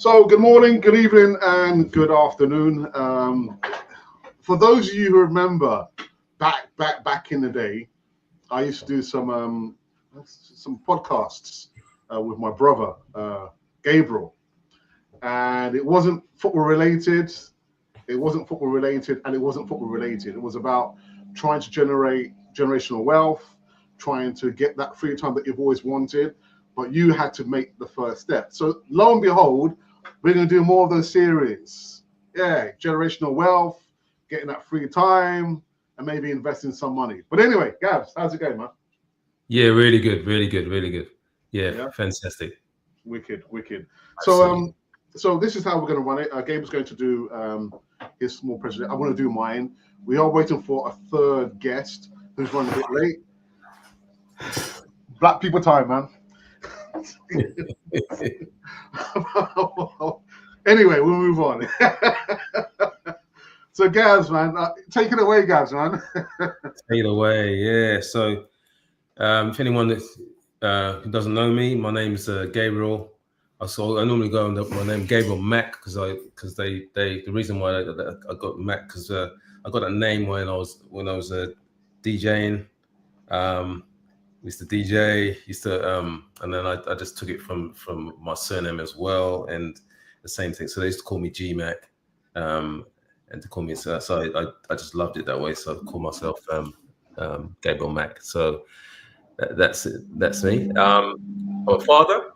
So good morning, good evening, and good afternoon. For those of you who remember, back in the day, I used to do some podcasts with my brother Gabriel, and it wasn't football related. It wasn't football related. It was about trying to generate generational wealth, trying to get that free time that you've always wanted, but you had to make the first step. So lo and behold, we're going to do more of those series. Yeah, generational wealth, getting that free time, and maybe investing some money. But anyway, Gabs, how's it going, man? Yeah, really good. Yeah, fantastic. Wicked. So so this is how we're going to run it. Gabe's going to do his small presentation. I'm going to do mine. We are waiting for a third guest who's running a bit late. Black people time, man. Anyway, we'll move on. So Gabs, man, take it away, Gabs, man. Take it away, yeah. So if anyone that who doesn't know me, my name's Gabriel. I normally go under my name Gabriel Mac because the reason why I got Mac because I got a name when I was DJing. Used to DJ, and then I just took it from my surname as well, and the same thing. So they used to call me G Mac, and to call me so I just loved it that way. So I call myself Gabriel Mac. So that's it. That's me. I'm a father,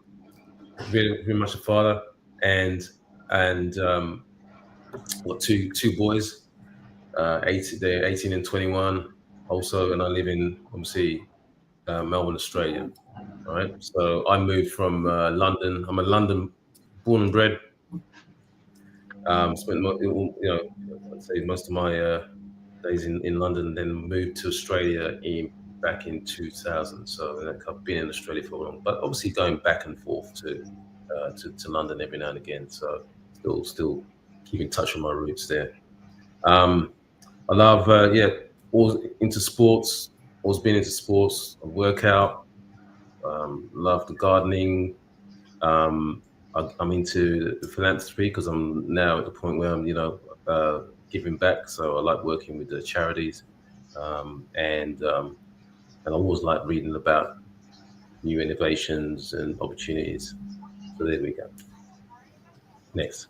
very much a father, and got two boys, 18 and 21. Also, and I live in obviously Melbourne, Australia. All right. So I moved from London. I'm a London born and bred. Spent I'd say most of my days in London. Then moved to Australia back in 2000. So I've been in Australia for long, but obviously going back and forth to London every now and again. So still keep in touch with my roots there. I love all into sports. Always been into sports. I work out. Love the gardening. I'm into the philanthropy because I'm now at the point where I'm giving back. So I like working with the charities, and I always like reading about new innovations and opportunities. So there we go. Next.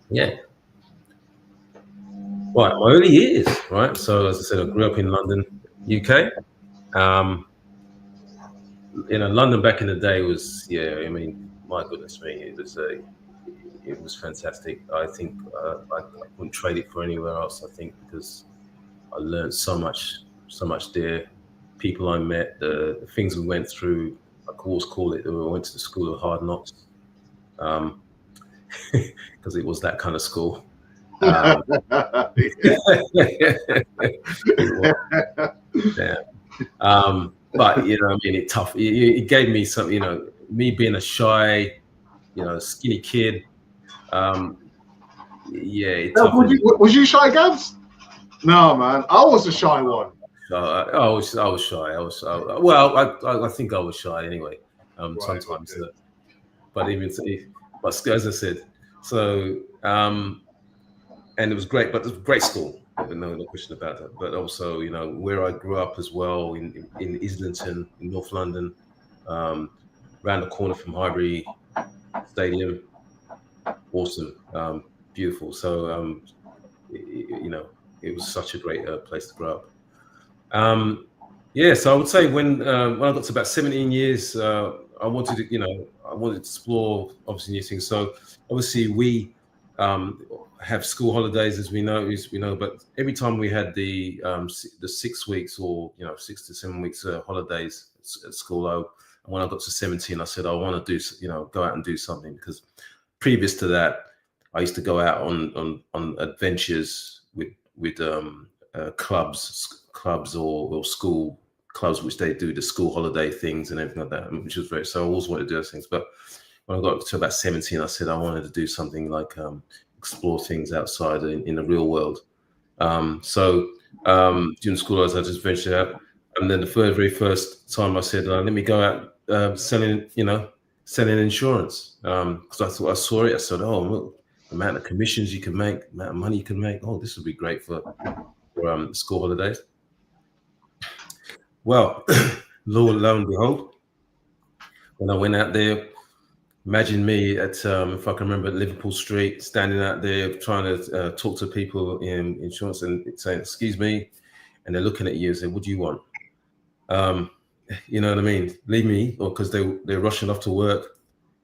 Yeah. Right, my early years, right? So as I said, I grew up in London, UK. London back in the day was, my goodness me, it was fantastic. I think I wouldn't trade it for anywhere else. I think because I learned so much there. People I met, the things we went through. I always call it. I went to the school of hard knocks, because it was that kind of school. Yeah. But it tough. It gave me some, me being a shy, skinny kid. Was you shy, Gabs? No, man. I was a shy one. I was shy. I think I was shy anyway. Right, sometimes, okay. But as I said, so and it was great. But it was a great school. No question about that. But also, where I grew up as well in Islington, in North London, around the corner from Highbury Stadium. Awesome, beautiful. So, it was such a great place to grow up. So I would say when I got to about 17 years, I wanted to explore obviously new things. So obviously we have school holidays, as we know, but every time we had the 6 weeks or 6 to 7 weeks holidays at school, when I got to 17, I said I want to do go out and do something, because previous to that, I used to go out on adventures with clubs or school clubs, which they do the school holiday things and everything like that, which was great. So I always wanted to do those things. But when I got to about 17, I said I wanted to do something like explore things outside in the real world. So during school, I just ventured out, and then the very first time I said, let me go out selling selling insurance. Because I saw it. I said, oh, look, the amount of commissions you can make, the amount of money you can make. Oh, this would be great for school holidays. Well, lo and behold, when I went out there, imagine me at, if I can remember, at Liverpool Street, standing out there trying to talk to people in insurance and saying, excuse me, and they're looking at you and saying, what do you want? You know what I mean? Leave me, or because they're rushing off to work.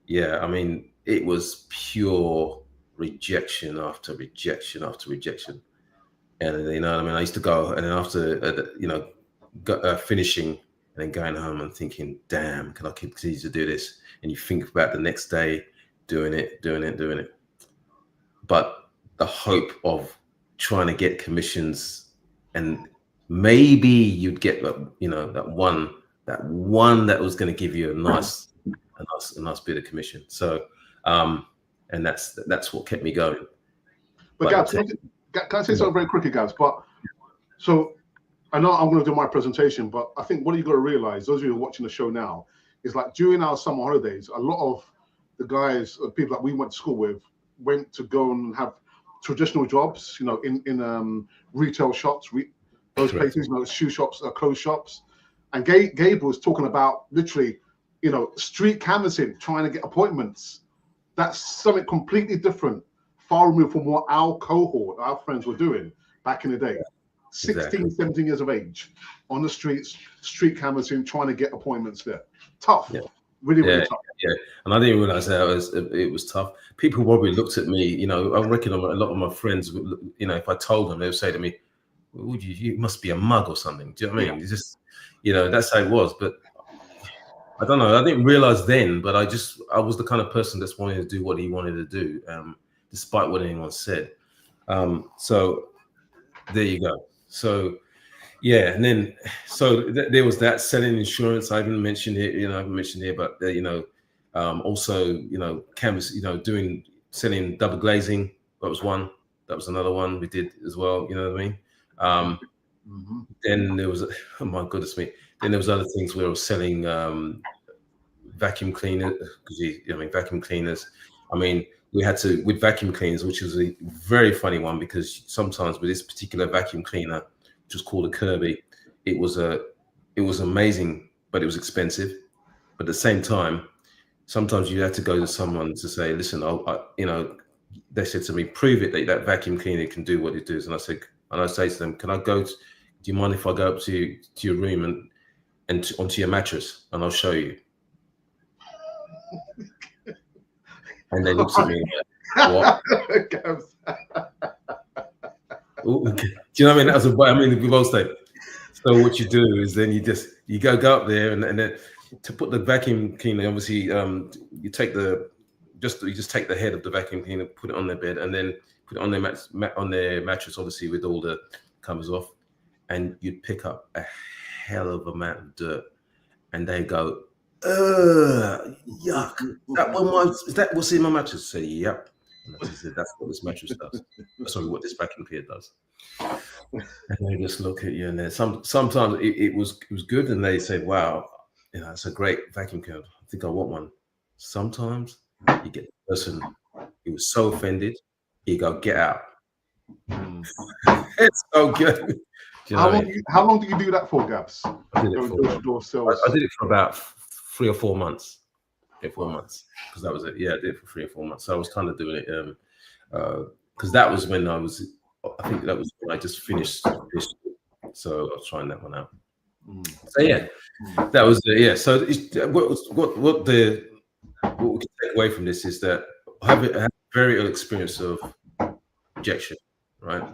Yeah, I mean, it was pure rejection after rejection after rejection. And you know what I mean? I used to go, and then after, finishing and then going home and thinking, damn, can I continue to do this? And you think about the next day, doing it. But the hope of trying to get commissions, and maybe you'd get that one that was going to give you a nice bit of commission. So and that's what kept me going. But Gabs, can I say something very quickly, Gabs? But so I know I'm going to do my presentation, but I think what you got to realize, those of you who are watching the show now, is like during our summer holidays, a lot of the guys, people that we went to school with, went to go and have traditional jobs, in retail shops, those places, shoe shops, clothes shops. And Gabe was talking about literally, street canvassing, trying to get appointments. That's something completely different, far removed from what our cohort, our friends were doing back in the day. 16, 17 years of age, on the streets, street canvassing, trying to get appointments there. Tough. Yeah. Really tough. Yeah, and I didn't realize that it was tough. People probably looked at me, I reckon a lot of my friends, if I told them, they would say to me, well, you must be a mug or something. Do you know what I mean? It's just, that's how it was. But I don't know. I didn't realize then, but I was the kind of person that's wanting to do what he wanted to do, despite what anyone said. So there you go. So yeah, and then there was that selling insurance. I haven't mentioned it, but also canvas, selling double glazing. That was one. That was another one we did as well. You know what I mean? Then there was, oh my goodness me. Then there was other things where I was selling vacuum cleaners, because vacuum cleaners. I mean, we had to, with vacuum cleaners, which was a very funny one, because sometimes with this particular vacuum cleaner, which was called a Kirby, it was amazing, but it was expensive. But at the same time, sometimes you had to go to someone to say, listen, they said to me, prove it that vacuum cleaner can do what it does. And I say to them, can I go? Do you mind if I go up to your room and onto your mattress, and I'll show you? And they looked at me like, what? Do you know what I mean? We both say. So what you do is then you go up there, and then to put the vacuum cleaner, obviously you just take the head of the vacuum cleaner, put it on their bed, and then put it on their mattress, obviously with all the covers off, and you'd pick up a hell of a amount of dirt, and they go, yuck! Is that what's in my mattress? I say, yep. And I said, that's what this mattress does. Sorry, what this vacuum cleaner does. And they just look at you, and then sometimes it was good, and they said, wow, it's a great vacuum cleaner. I think I want one. Sometimes you get the person who was so offended, you go, get out. It's so good. How long do you do that for, Gabs? I did it for about 3 or 4 months. 4 months, because that was it. Yeah, I did it for 3 or 4 months. So I was kind of doing it because that was when I just finished this. So I was trying that one out. So yeah, that was So what we can take away from this is that I have a very ill experience of rejection, right?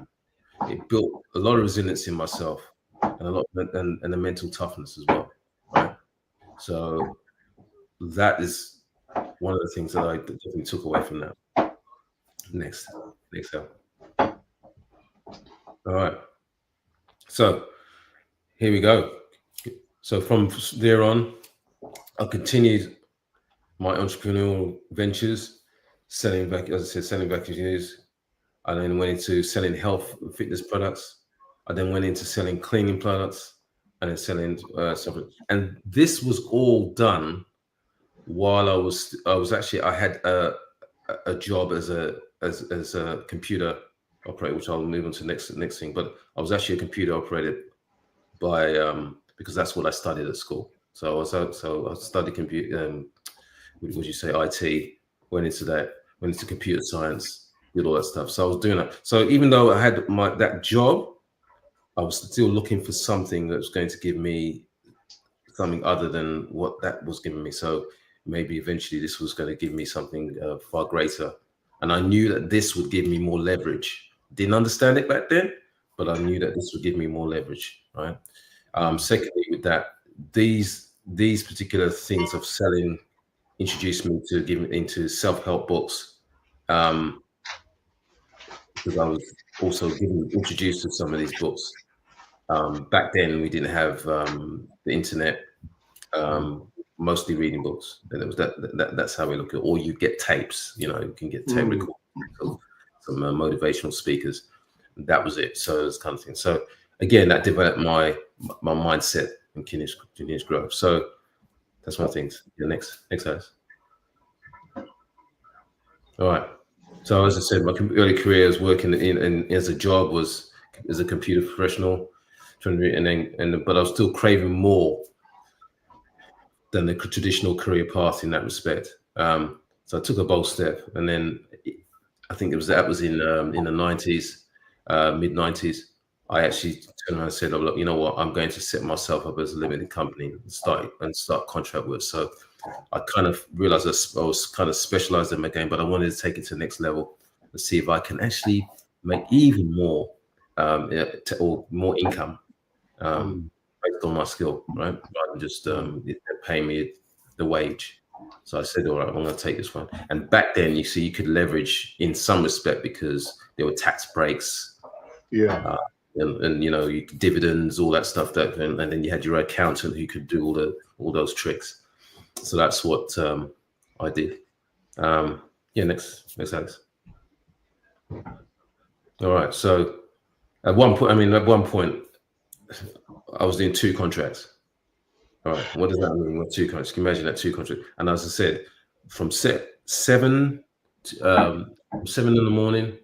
It built a lot of resilience in myself, and and the mental toughness as well, right? So that is one of the things that I definitely took away from that. Next up. All right. So here we go. So from there on, I continued my entrepreneurial ventures, selling vacuum cleaners. I then went into selling health and fitness products. I then went into selling cleaning products, and then selling something. And this was all done while I had a job as a computer operator, which I'll move on to next thing. But I was actually a computer operator by because that's what I studied at school. So I studied computer. Would you say IT? Went into that. Went into computer science. Did all that stuff. So I was doing that. So even though I had that job, I was still looking for something that was going to give me something other than what that was giving me. So maybe eventually this was going to give me something far greater. And I knew that this would give me more leverage. Didn't understand it back then, but I knew that this would give me more leverage, right? Secondly, with that, these particular things of selling introduced me to getting into self-help books, because I was also introduced to some of these books. Back then, we didn't have the internet. Mostly reading books, and it was that's how we look at it. Or you get tapes, you can get tape recordings of some motivational speakers. That was it. So it's kind of thing. So again, that developed my mindset and continuous growth. So that's one of the things. Yeah, next guys. All right. So as I said, my early career was working in as a job was as a computer professional, but I was still craving more than the traditional career path in that respect. So I took a bold step, and then I think that was in the 90s, mid 90s. I actually turned around and said, "Oh, look, you know what? I'm going to set myself up as a limited company and start contract work." So I kind of realized I was kind of specialized in my game, but I wanted to take it to the next level and see if I can actually make even more or more income. Based on my skill, right? Rather than just paying me the wage. So I said, all right, I'm going to take this one. And back then, you see, you could leverage in some respect because there were tax breaks. Yeah. And dividends, all that stuff. And then you had your accountant who could do all those tricks. So that's what I did. Next, Alex. All right. So at one point, I was doing 2 contracts. All right. What does that mean? What 2 contracts? Can you imagine that 2 contracts? And as I said, from 7 in the morning,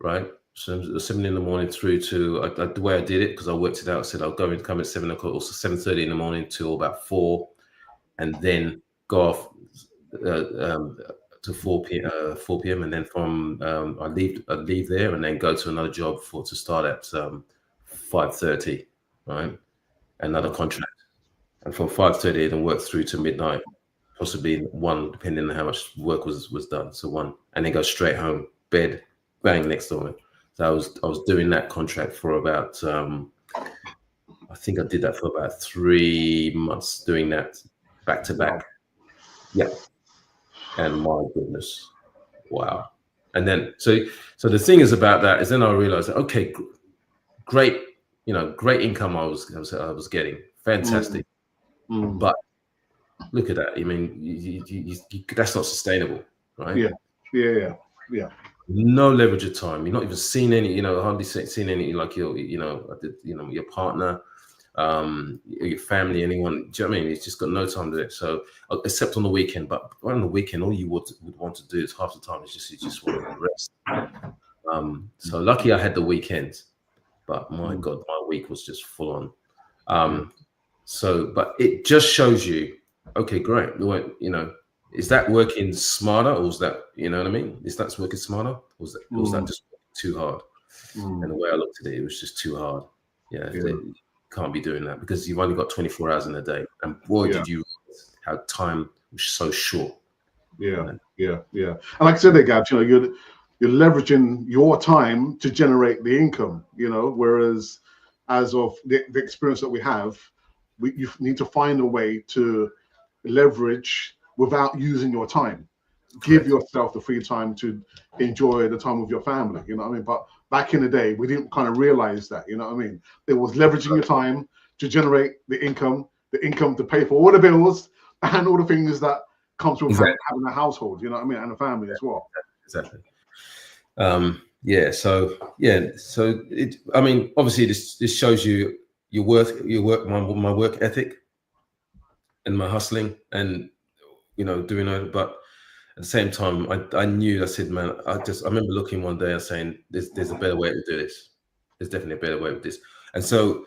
right? So 7 in the morning through to the way I did it, because I worked it out. I said I'll come at 7 o'clock, also 7:30 in the morning till about 4, and then go off to 4 p.m. and then from I leave there and then go to another job to start at 5:30, right? Another contract. And from 5:30, then work through to midnight, possibly 1, depending on how much work was done. So 1, and then go straight home, bed, bang, next door. So I was doing that contract for about, I think I did that for about 3 months, doing that back to back. Yeah. And my goodness, wow. And then, so the thing is about that is then I realized that, okay, great, great income I was getting, fantastic. But look at that. I mean, you, that's not sustainable, right? Yeah. No leverage of time. You're not even seeing any, hardly seen any like your partner, your family, anyone. Do you know what I mean? It's just got no time to do it. So except on the weekend, but on the weekend, all you would want to do is half the time is you just want to rest. So lucky I had the weekends, but my God, my week was just full on. So, but it just shows you, okay, great. Is that working smarter, or is that, you know what I mean? Is that working smarter, or was that just too hard? And the way I looked at it, it was just too hard. You can't be doing that because you've only got 24 hours in a day. And boy, did you realize how time was so short. Yeah. And like I said, there, Gab, you're leveraging your time to generate the income. Whereas as of the experience that we have, you need to find a way to leverage without using your time. Correct. Give yourself the free time to enjoy the time with your family. You know what I mean? But back in the day, we didn't kind of realize that. You know what I mean? It was leveraging your time to generate the income to pay for all the bills and all the things that comes from having a household. You know what I mean? And a family as well. Exactly. So it. I mean, obviously, this shows you your work, my work ethic, and my hustling, and doing it. But at the same time, I knew, I said, man, I remember looking one day and saying, there's a better way to do this. There's definitely a better way with this. And so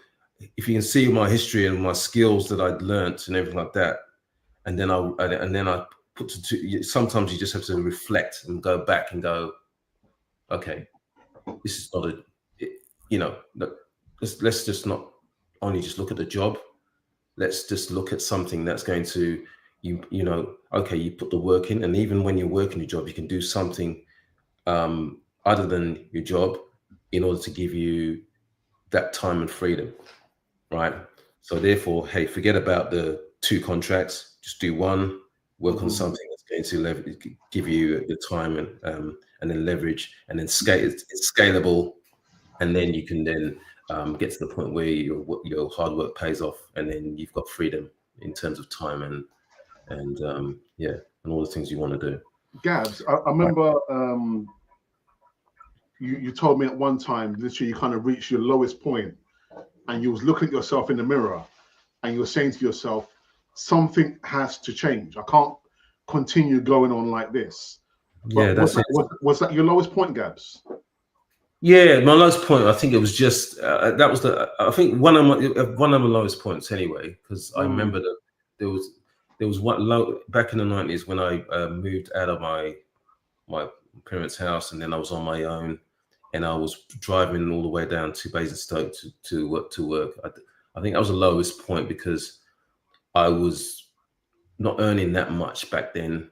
if you can see my history and my skills that I'd learnt and everything like that, and then I put sometimes you just have to reflect and go back and go, okay, this is not let's just not only just look at the job. Let's just look at something that's going to, okay, you put the work in, and even when you're working your job, you can do something other than your job in order to give you that time and freedom, right? So therefore, hey, forget about the 2 contracts, just do one, work on something that's going to give you the time and then leverage, and then scale. It's scalable, and then you can then get to the point where your hard work pays off, and then you've got freedom in terms of time and all the things you want to do. Gabs, I remember you told me at one time, literally, you kind of reached your lowest point, and you was looking at yourself in the mirror, and you were saying to yourself, something has to change. I can't continue going on like this. Yeah, but was that your lowest point, Gabs? Yeah, my lowest point, I think it was just that was I think one of my lowest points anyway, because I remember that there was one low back in the 90s when I moved out of my parents' house, and then I was on my own, and I was driving all the way down to Basingstoke to work. I think that was the lowest point because I was not earning that much back then,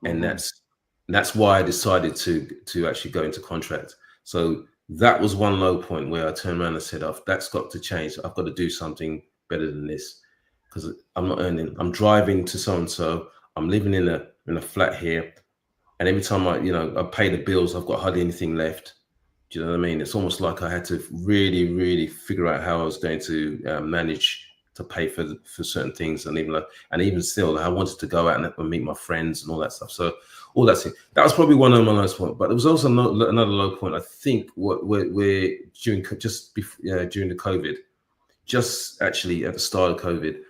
and that's why I decided to actually go into contract. So that was one low point where I turned around and said, that's got to change. I've got to do something better than this, because I'm not earning. I'm driving to so-and-so. I'm living in a flat here. And every time I pay the bills, I've got hardly anything left. Do you know what I mean? It's almost like I had to really, really figure out how I was going to manage to pay for certain things, and even still, I wanted to go out and meet my friends and all that stuff. So all that thing, that was probably one of my lowest points. But there was also another low point, I think, where during the COVID, just actually at the start of COVID,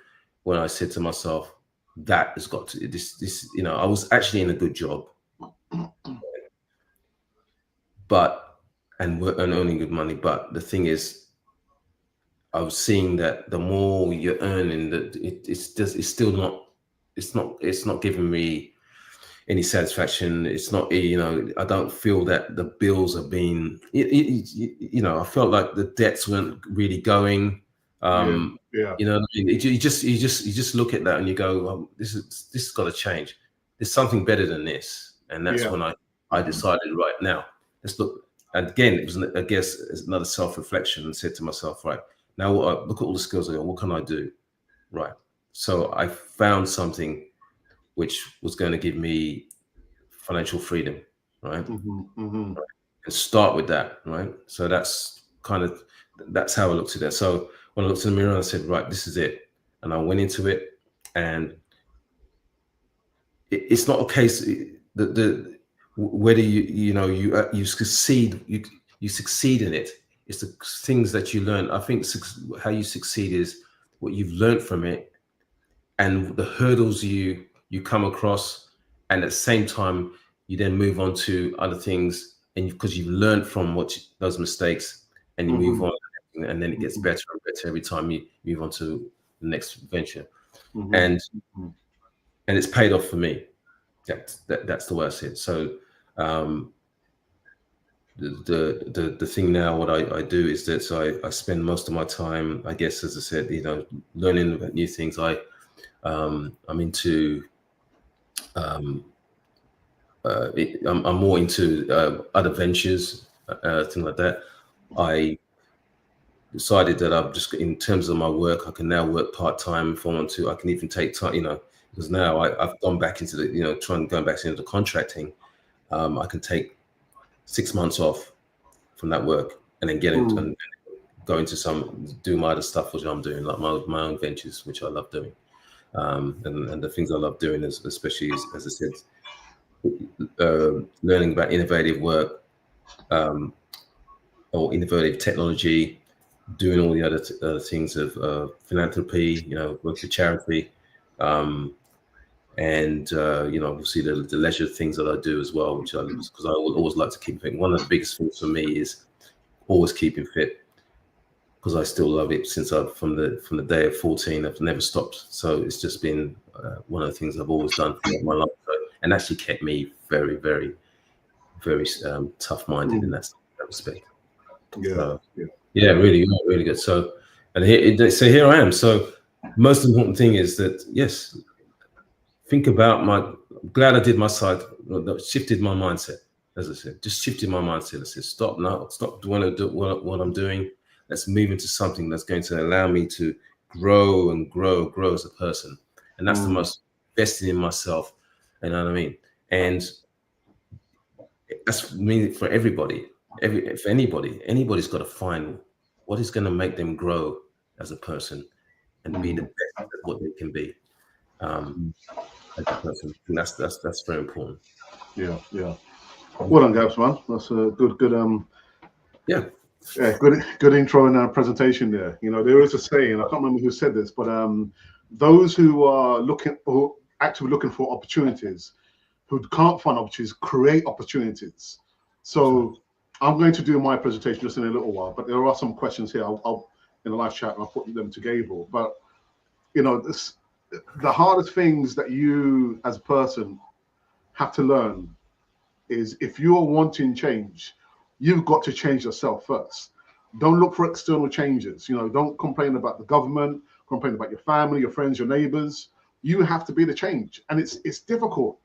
when I said to myself, that has got to this. I was actually in a good job, and earning good money. But the thing is, I was seeing that the more you're earning, that it's not giving me any satisfaction. It's not, I don't feel that the bills are being, I felt like the debts weren't really going. Yeah. You know what I mean? You just look at that and you go, well, this has got to change. There's something better than this, and that's when I decided, right now, let's look. And again, it was, I guess, another self-reflection, and said to myself, right now, look at all the skills I got. What can I do? Right. So I found something which was going to give me financial freedom, right? And start with that, right? So that's how I looked at it. So when I looked in the mirror, I said, right, this is it. And I went into it, and it's not a case that whether you succeed, you succeed in it. It's the things that you learn. I think how you succeed is what you've learned from it, and the hurdles you come across, and at the same time you then move on to other things, and because you've learned from those mistakes, and you move on, and then it gets better and better every time you move on to the next venture, and it's paid off for me. That's the way I see it. So the thing now, what I do is that I spend most of my time, I guess, as I said, learning about new things. I'm into I'm more into other ventures, things like that. I decided that I'm just, in terms of my work, I can now work part-time if I want to. I can even take time, because now I've gone back into going back into the contracting. I can take 6 months off from that work, and then get into and go into do my other stuff, which I'm doing, like my own ventures, which I love doing. And the things I love doing is, especially as I said, learning about innovative work, or innovative technology, doing all the other things of philanthropy, work for charity, And obviously the leisure things that I do as well, which because I always like to keep fit. One of the biggest things for me is always keeping fit, because I still love it since from the day of 14. I've never stopped. So it's just been one of the things I've always done throughout my life, and actually kept me very, very, very tough-minded in that respect. Yeah, yeah, really, really good. So here I am. So most important thing is that, yes, think about I'm glad I did my side, shifted my mindset. As I said, just shifted my mindset. I said, stop doing what I'm doing. Let's move into something that's going to allow me to grow and grow as a person. And that's the most investing in myself. You know what I mean? And that's mean for everybody. For anybody's got to find what is going to make them grow as a person and be the best at what they can be as a person. And that's very important. Yeah. Well done, Gabs, man. That's a good good intro and presentation there. There is a saying, I can't remember who said this, but those who are actively looking for opportunities, who can't find opportunities, create opportunities. So I'm going to do my presentation just in a little while, but there are some questions here. I'll in the live chat, and I'll put them to Gabriel. But the hardest things that you as a person have to learn is, if you're wanting change, you've got to change yourself first. Don't look for external changes. Don't complain about the government, complain about your family, your friends, your neighbors. You have to be the change. And it's difficult.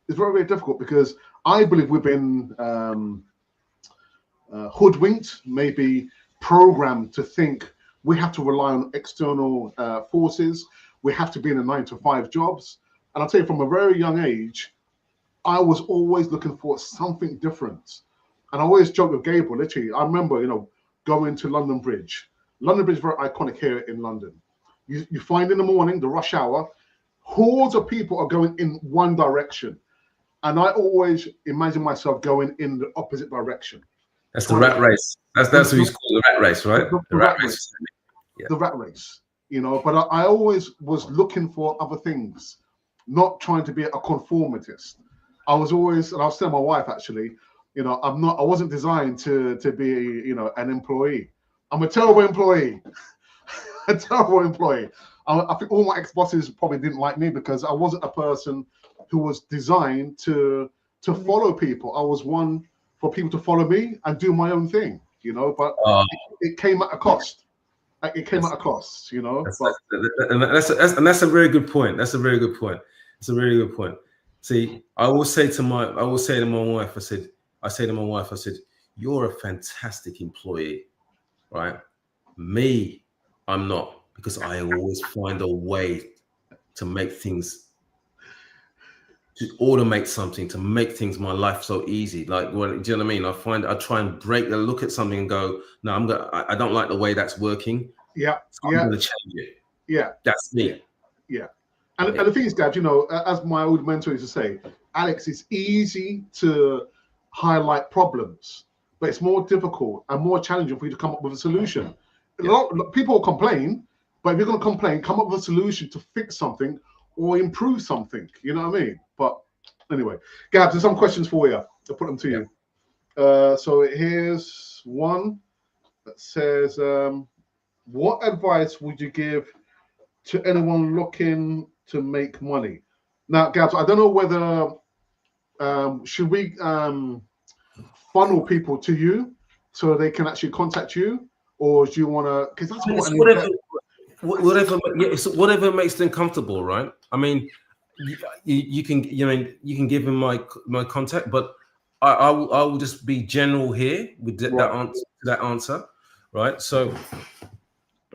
It's very, very difficult, because I believe we've been hoodwinked, maybe programmed to think we have to rely on external forces. We have to be in a 9-to-5 jobs. And I'll tell you, from a very young age, I was always looking for something different. And I always joke with Gabriel, literally, I remember, going to London Bridge. London Bridge is very iconic here in London. You find in the morning, the rush hour, hordes of people are going in one direction. And I always imagine myself going in the opposite direction. That's the rat race. That's what he's called, the rat race, right? The rat race. Yeah. The rat race, but I always was looking for other things, not trying to be a conformitist. I was always, and I was telling my wife, actually, I wasn't designed to be, an employee. I'm a terrible employee. A terrible employee. I think all my ex-bosses probably didn't like me, because I wasn't a person who was designed to follow people. I was one for people to follow me and do my own thing, but it came at a cost. It came at a cost, That's a very good point. That's a very good point. It's a very good point. See, I will say to my wife, I said, you're a fantastic employee, right? Me, I'm not, because I always find a way to make things, to automate something, to make things, my life so easy. Like, do you know what I mean? I try and look at something and go, no, I don't like the way that's working. Yeah. So I'm going to change it. Yeah. That's me. Yeah. And the thing is, Gab, as my old mentor used to say, Alex, it's easy to highlight problems, but it's more difficult and more challenging for you to come up with a solution. Yeah. People will complain, but if you're going to complain, come up with a solution to fix something or improve something. You know what I mean? But anyway, Gab, there's some questions for you. I'll put them to you. So here's one that says, what advice would you give to anyone looking to make money? Now, Gabs, I don't know whether should we funnel people to you so they can actually contact you, or do you want to? Because that's whatever makes them comfortable, right? I mean, you can give them my contact, but I will just be general here with that answer, right? So,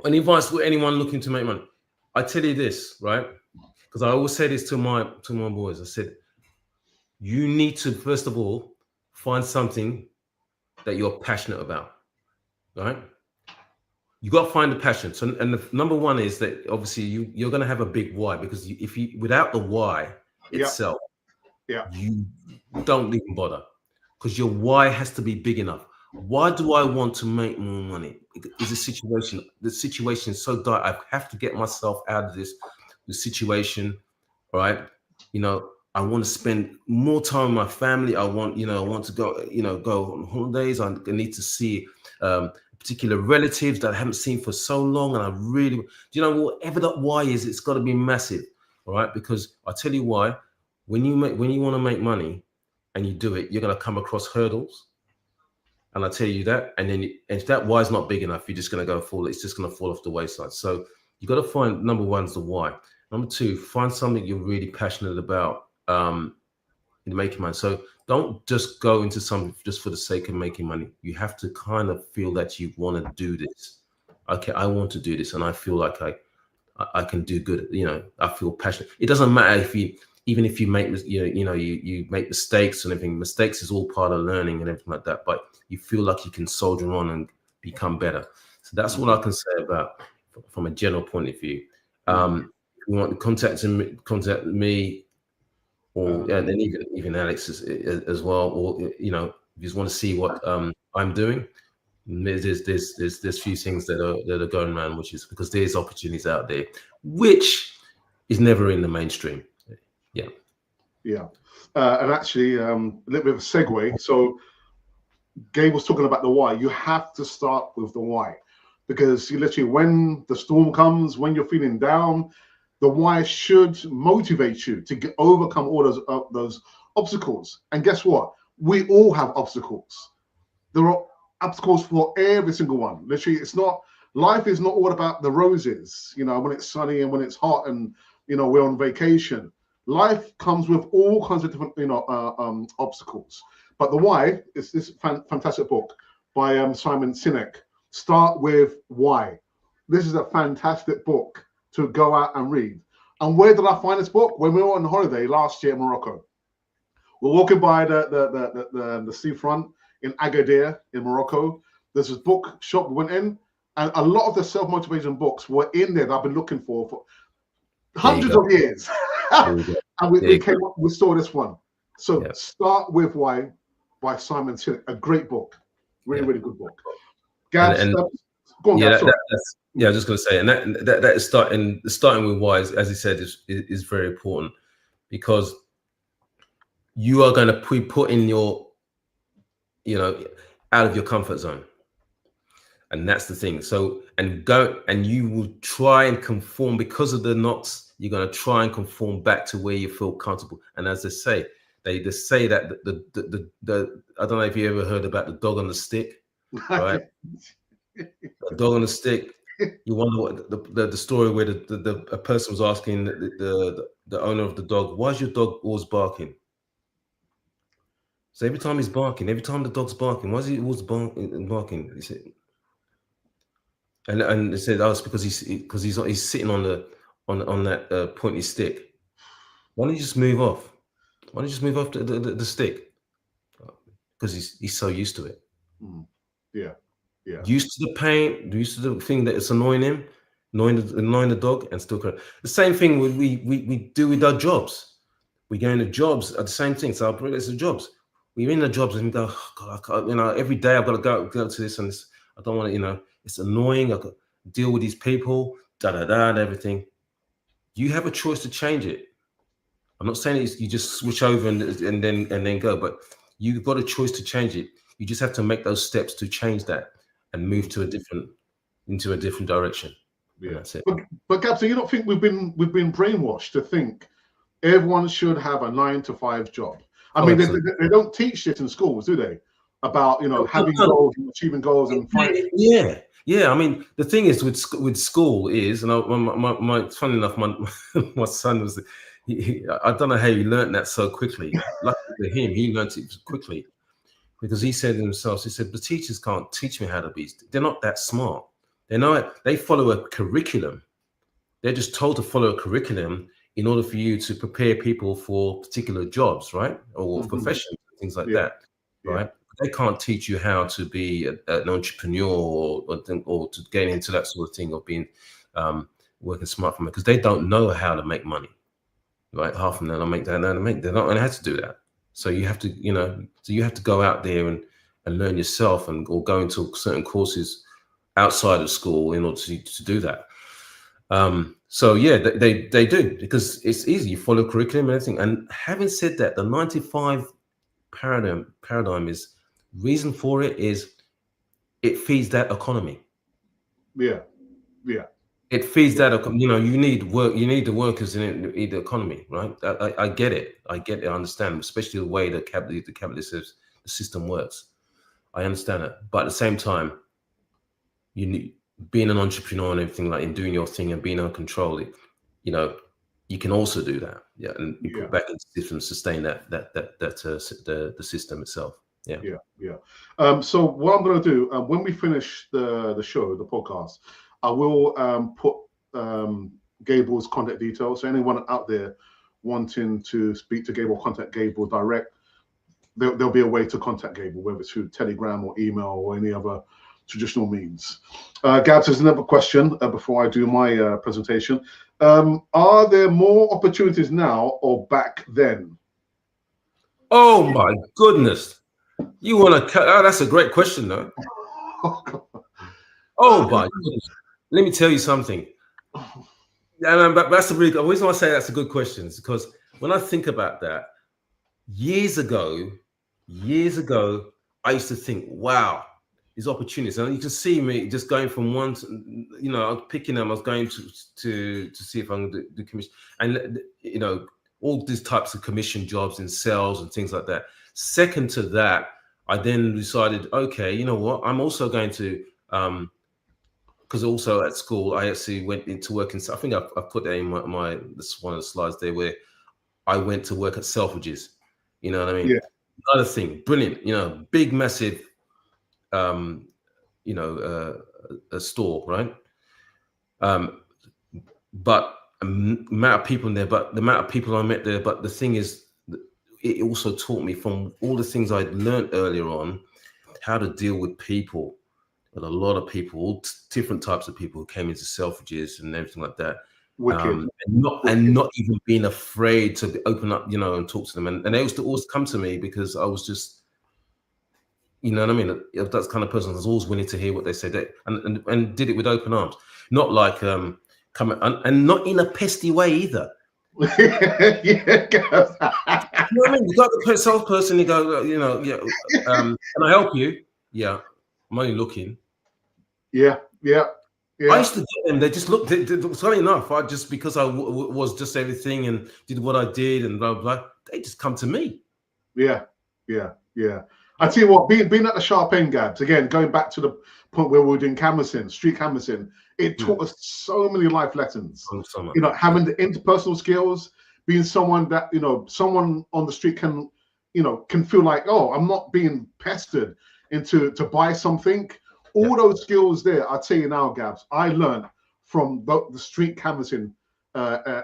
any advice for anyone looking to make money? I tell you this, right? Because I always say this to my boys. I said, you need to, first of all, find something that you're passionate about, right? You got to find the passion. So, and the number one is that obviously you're going to have a big why, because without the why itself, you don't even bother, because your why has to be big enough. Why do I want to make more money? Is the situation is so dire. I have to get myself out of the situation, right? I want to spend more time with my family. I want to go, go on holidays. I need to see particular relatives that I haven't seen for so long. And I really, whatever that why is, it's got to be massive. All right. Because I tell you why, when you want to make money and you do it, you're going to come across hurdles. And I tell you that. And then if that why is not big enough, you're just going to go fall. It's just going to fall off the wayside. So you got to find, number one is the why. Number two, find something you're really passionate about in making money. So don't just go into something just for the sake of making money. You have to kind of feel that you want to do this. Okay, I want to do this, and I feel like I can do good. I feel passionate. It doesn't matter even if you make you make mistakes and everything. Mistakes is all part of learning and everything like that. But you feel like you can soldier on and become better. So that's what I can say about from a general point of view. If you want to contact me. Or and then even Alex as well, or if you just want to see what I'm doing, there's few things that are going around, which is because there's opportunities out there, which is never in the mainstream. And actually, a little bit of a segue. So, Gabe was talking about the why. You have to start with the why, because you literally, when the storm comes, when you're feeling down, the why should motivate you to overcome all those obstacles. And guess what? We all have obstacles. There are obstacles for every single one. Literally, life is not all about the roses, when it's sunny and when it's hot and, we're on vacation. Life comes with all kinds of different, obstacles. But the why is this fantastic book by Simon Sinek. Start with why. This is a fantastic book to go out and read. And where did I find this book? When we were on holiday last year in Morocco. We're walking by the seafront in Agadir in Morocco. There's this book shop we went in, and a lot of the self-motivation books were in there that I've been looking for hundreds of years. And we saw this one. So Start With Why by Simon Sinek, a great book. Really good book. Gav, go on, Gav, I was just going to say, and that is starting with why, as he said, is very important, because you are going to be put in your, out of your comfort zone, and that's the thing. So and you will try and conform because of the knots. You're going to try and conform back to where you feel comfortable. And as they say that the I don't know if you ever heard about the dog on the stick, right? The dog on the stick. You wonder what the story where a person was asking the owner of the dog, why is your dog always barking? So every time he's barking, every time the dog's barking, why is he always barking? He said, and they said, it's because he's sitting on that pointy stick. Why don't you just move off? Why don't you just move off the stick? Because he's so used to it. Yeah. Used to the pain, used to the thing that it's annoying him, annoying the dog, and still correct. The same thing we do with our jobs. We go into jobs at the same thing. So it's the jobs. We're in the jobs and we go, oh God, I can't, every day I've got to go to this and this. I don't want to, it's annoying. I've got to deal with these people, and everything. You have a choice to change it. I'm not saying you just switch over and then go, but you've got a choice to change it. You just have to make those steps to change that and move into a different direction. Yeah, that's it. But Gab, so you don't think we've been brainwashed to think everyone should have a 9-to-5 job? I mean, they don't teach this in schools, do they? About having goals and achieving goals and finding. Yeah. I mean, the thing is with school is, and funny enough, my son was. I don't know how he learned that so quickly. Luckily for him, he learned it quickly. Because he said himself, he said, the teachers can't teach me how to be. They're not that smart. They know it. They follow a curriculum. They're just told to follow a curriculum in order for you to prepare people for particular jobs, right? Or professions, things like that, right? They can't teach you how to be an entrepreneur or to get into that sort of thing of being working smart from it, because they don't know how to make money, right? Half of them don't make that. They don't know how to do that. So you have to, go out there and learn yourself or go into certain courses outside of school in order to do that. So yeah, they do, because it's easy. You follow curriculum and everything. And having said that, the 95 paradigm is, reason for it is it feeds that economy. Yeah. Yeah. It feeds that, you know, you need work, you need the workers in the economy, right? I get it. I understand, especially the way the capitalist system works. I understand it. But at the same time, you need, being an entrepreneur and everything, like in doing your thing and being in control, you know, you can also do that. Yeah. And you put back into the system, sustain the system itself. Yeah. Yeah, yeah. So what I'm going to do, when we finish the show, the podcast, I will put Gable's contact details. So anyone out there wanting to speak to Gable, contact Gable direct. There'll be a way to contact Gable, whether it's through Telegram or email or any other traditional means. Gabs, there's another question before I do my presentation. Are there more opportunities now or back then? Oh my goodness. You want to cut? Oh, that's a great question, though. Oh my goodness. Let me tell you something. Yeah, but that's the reason why I say that's a good question, is because when I think about that, years ago, I used to think, wow, these opportunities, and you can see me just going from one to, you know, I was picking them. I was going to see if I can do commission, and you know, all these types of commission jobs in sales and things like that. Second to that, I then decided, okay, you know what, I'm also going to, because also at school, I actually went into work in, I think I put that in my this one of the slides there, where I went to work at Selfridges. You know what I mean? Yeah. Another thing, brilliant, you know, big, massive, you know, a store, right? But amount of people in there, but the amount of people I met there. But the thing is, it also taught me, from all the things I'd learned earlier on, how to deal with people. But a lot of people, all different types of people, who came into Selfridges and everything like that. And not even being afraid to open up, you know, and talk to them. And they used to always come to me, because I was just, you know what I mean? That's the kind of person that's always willing to hear what they said, and did it with open arms. Not like come and not in a pesty way either. Yeah. You know what I mean? You got the salesperson, you go, you know, yeah, can I help you? Yeah, I'm only looking. Yeah. I used to get them. They just looked. Funny enough, because I was just everything and did what I did and blah blah. They just come to me. Yeah. I tell you what, being at the sharp end, Gabs, again, going back to the point where we were doing canvassing, street canvassing, it taught us so many life lessons. You know, having the interpersonal skills, being someone that, you know, someone on the street can, you know, can feel like, oh, I'm not being pestered into to buy something. All those skills there, I tell you now, Gabs, I learned from the street canvassing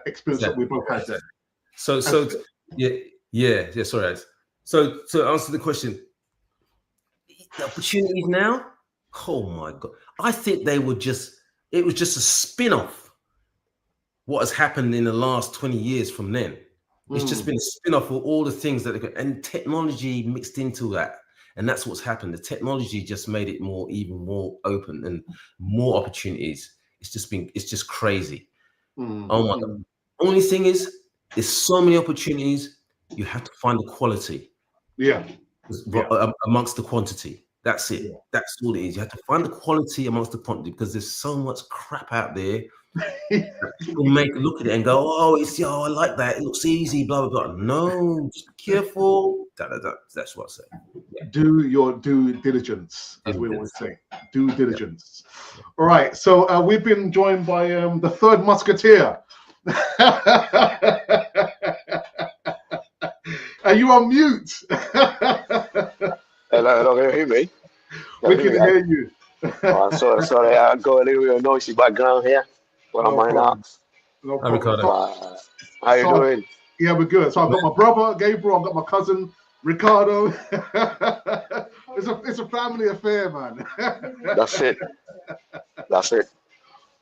experience that we both had there. So yeah. Sorry. So to answer the question, the opportunities now, oh my God, I think it was just a spin-off what has happened in the last 20 years from then. It's just been a spin-off of all the things that and technology mixed into that. And that's what's happened. The technology just made it even more open and more opportunities. It's just crazy. Oh my God. Only thing is, there's so many opportunities. You have to find the quality. Amongst the quantity. That's it. That's all it is. You have to find the quality amongst the quantity, because there's so much crap out there. People look at it and go, oh, I like that. It looks easy, blah, blah, blah. No, just be careful. That's what I say. Yeah. Do your due diligence, as we always say. Due diligence. Yeah. All right. So we've been joined by the third musketeer. Are you on mute? Hello, can you hear me? We can hear you. Oh, sorry, I got a little noisy background here. Well, no problem. No problem. How you doing? Yeah, we're good. So I've got my brother Gabriel, I've got my cousin Ricardo. It's a family affair, man. That's it.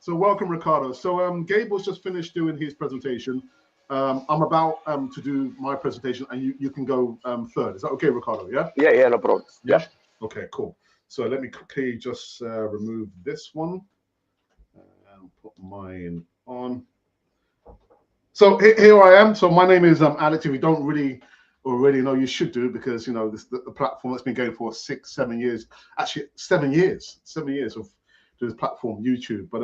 So welcome, Ricardo. So Gabriel's just finished doing his presentation. I'm about to do my presentation, and you can go third. Is that okay, Ricardo? Yeah? Yeah, no problem. Yeah? Okay, cool. So let me quickly just remove this one and put mine on. So here I am. So my name is Alex. If you don't really already know, you should do, because you know the platform that's been going for 6-7 years. Actually, 7 years. 7 years of this platform, YouTube. But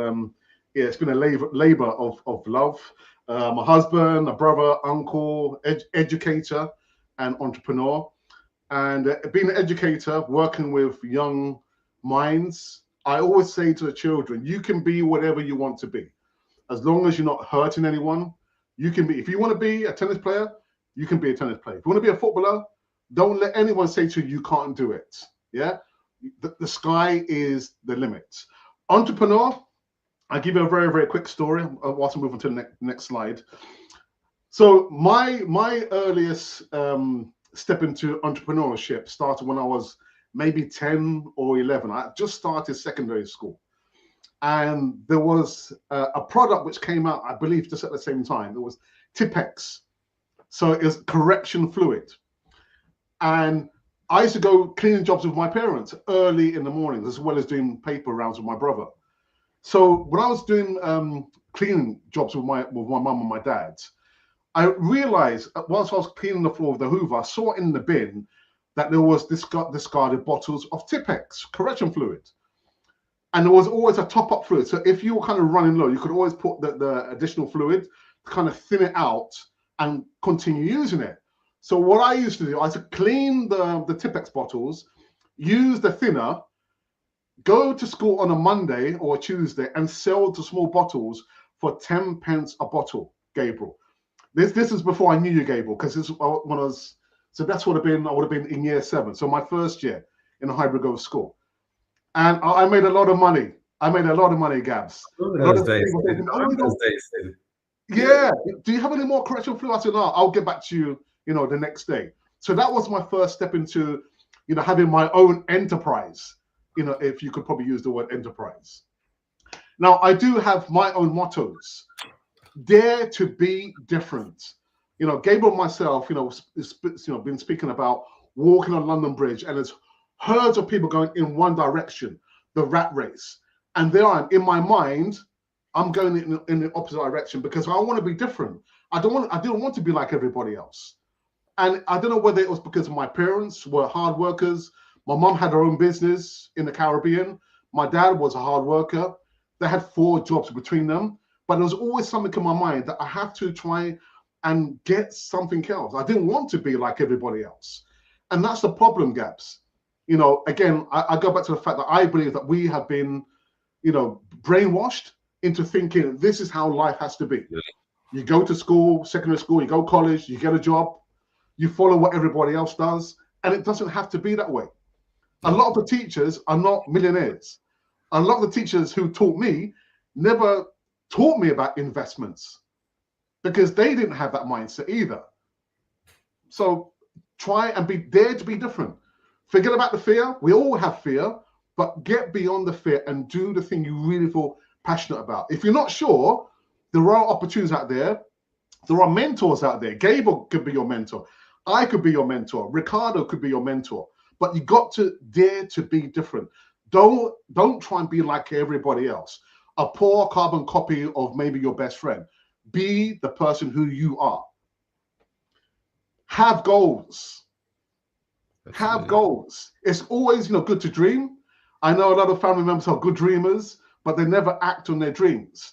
yeah, it's been a labor of love. My husband, a brother, uncle, educator, and entrepreneur. And being an educator, working with young minds, I always say to the children, you can be whatever you want to be. As long as you're not hurting anyone, you can be. If you want to be a tennis player, you can be a tennis player. If you want to be a footballer, don't let anyone say to you, you can't do it. Yeah? The sky is the limit. Entrepreneur, I'll give you a very, very quick story whilst I move on to the next slide. So my earliest step into entrepreneurship started when I was maybe 10 or 11. I just started secondary school. And there was a product which came out, I believe, just at the same time. It was Tipex. So it was correction fluid. And I used to go cleaning jobs with my parents early in the mornings, as well as doing paper rounds with my brother. So when I was doing cleaning jobs with my mum and my dad, I realized whilst I was cleaning the floor with the Hoover, I saw in the bin that there was discarded bottles of Tipex correction fluid. And there was always a top-up fluid. So if you were kind of running low, you could always put the additional fluid to kind of thin it out and continue using it. So what I used to do, I used to clean the Tipex bottles, use the thinner, go to school on a Monday or a Tuesday and sell the small bottles for 10 pence a bottle, Gabriel. This is before I knew you, Gabriel, because this when I was, so that's what I would have been in year 7. So my first year in a hybrid grove school. And I made a lot of money. I made a lot of money, Gabs. Those days. Yeah. Do you have any more correction fluid? I said, no, I'll get back to you, the next day. So that was my first step into, having my own enterprise, if you could probably use the word enterprise. Now, I do have my own mottos. Dare to be different. Gabriel and myself, been speaking about walking on London Bridge, and there's herds of people going in one direction, the rat race. And there I am, in my mind, I'm going in the opposite direction because I want to be different. I didn't want to be like everybody else. And I don't know whether it was because my parents were hard workers. My mom had her own business in the Caribbean. My dad was a hard worker. They had 4 jobs between them. But there was always something in my mind that I have to try and get something else. I didn't want to be like everybody else. And that's the problem, Gabs. Again, I go back to the fact that I believe that we have been, brainwashed into thinking this is how life has to be. Yeah. You go to school, secondary school, you go to college, you get a job, you follow what everybody else does, and it doesn't have to be that way. Yeah. A lot of the teachers are not millionaires. A lot of the teachers who taught me never taught me about investments because they didn't have that mindset either. So try and dare to be different. Forget about the fear. We all have fear, but get beyond the fear and do the thing you really feel passionate about. If you're not sure, there are opportunities out there. There are mentors out there. Gable could be your mentor. I could be your mentor. Ricardo could be your mentor. But you got to dare to be different. Don't try and be like everybody else. A poor carbon copy of maybe your best friend. Be the person who you are. Have goals. Have goals. It's always, good to dream. I know a lot of family members are good dreamers, but they never act on their dreams.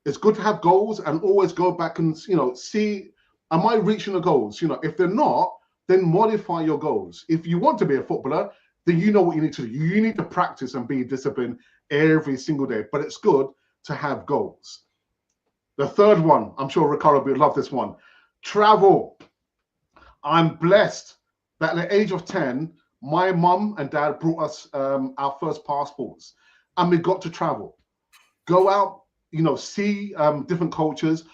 It's good to have goals and always go back and, see, am I reaching the goals? If they're not, then modify your goals. If you want to be a footballer, then you know what you need to do. You need to practice and be disciplined every single day, but it's good to have goals. The third one, I'm sure Ricardo will love this one. Travel. I'm blessed that at the age of 10, my mum and dad brought us our first passports, and we got to travel, go out, see different cultures,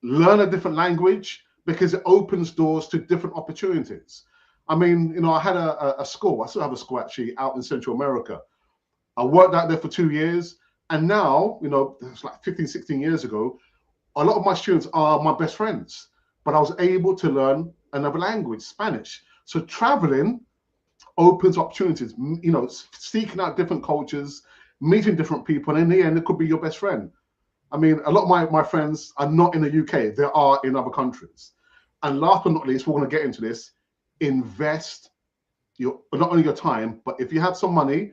learn a different language, because it opens doors to different opportunities. I mean, I had a school. I still have a school actually out in Central America. I worked out there for 2 years, and now, it's like 15, 16 years ago, a lot of my students are my best friends, but I was able to learn another language, Spanish. So traveling opens opportunities, seeking out different cultures, meeting different people, and in the end, it could be your best friend. I mean, a lot of my friends are not in the UK. They are in other countries. And last but not least, we're going to get into this. Invest not only your time, but if you have some money,